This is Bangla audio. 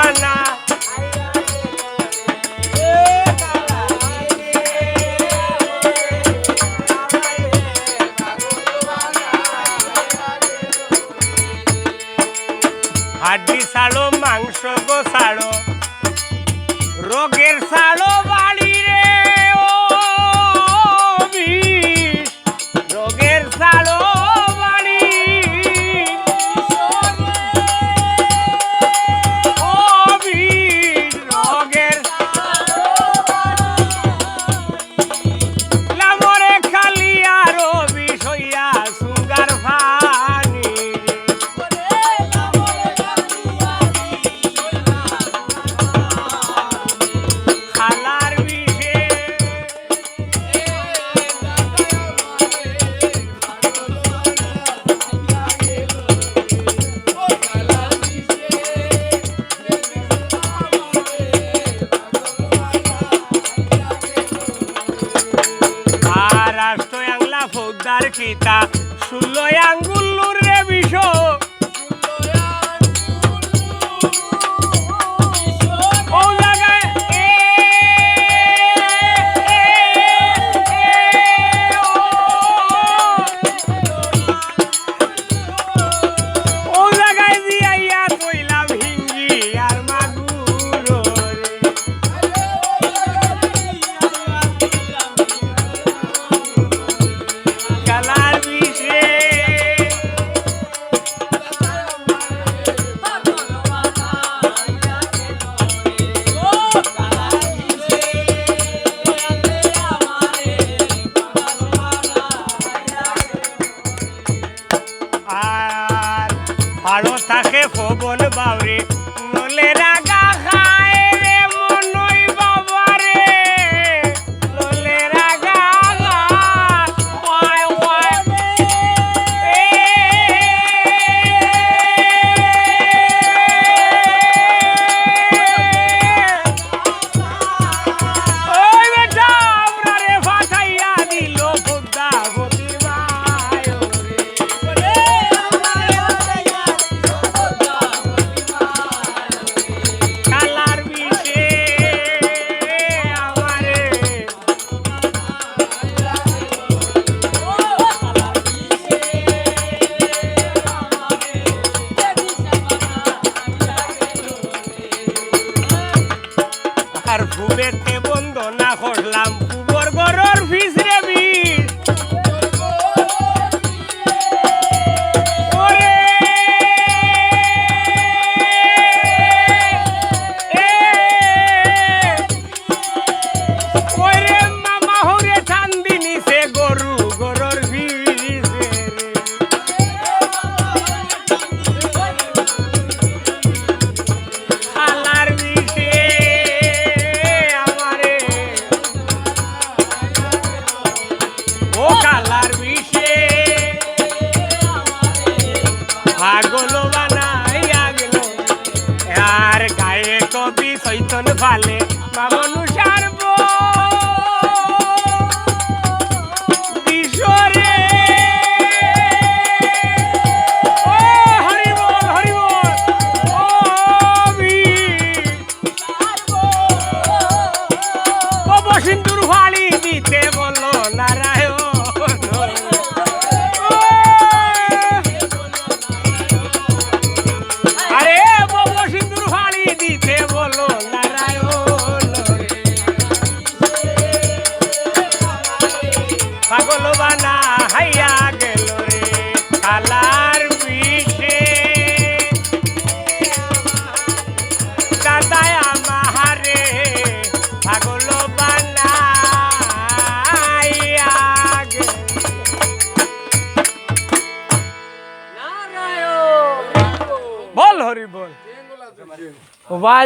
বানা হাড্ডি ছাড়ো মাংস গো ছাড়ো রোগের ছাড়ো বাড়ি রে ও বিষ রোগের ছাড়ো বাড়ি ও বিষ রোগের লামরে খালি আরো বিষ হইয়া সুগার ফানি খালার বিষে আর রাষ্ট্র আংলা ফৌজদার কিতা 16 আঙ্গুল্লুর রে বিষ ও জায়গায় ও জায়গায় জিয়াইয়া কইলাম হিঙ্গি আর মাগুর কালার বিষে আর ভালো থাকে ফবন বাউরে নলে রাগা খায় রে মনই বাবা রে নলে রাগা ওয়াই ওয়াই ওই বেটা আমরা রে ফাটাইয়া দিল বুদ্ধা গতির মায় রে কালার বিষে আমারে আর ভুবেতে বন্দনা করলাম ভুবর গরর ফিস রে বিষ ওরে ওরে মামা হরে চান্দিনি সে গরু গরর ফিস খালার বিষে আমারে ও কালার বিষে পাগল বানাইয়া গেল আর গায়ে কবি চৈতন ফালে বামনুষার বিষরে ও হরি বল ও ও বসিন্দুর ফালি দিতে বলো নারায়ণ আরে বাবা সিন্দুর ফালি দিতে বলো নারায়ণ পাগল বানা হাইয়া গেল রে কালার বিষে দাদায় আমারে পাগল বানা হাইয়া গেল বল হরি বল ও ভাই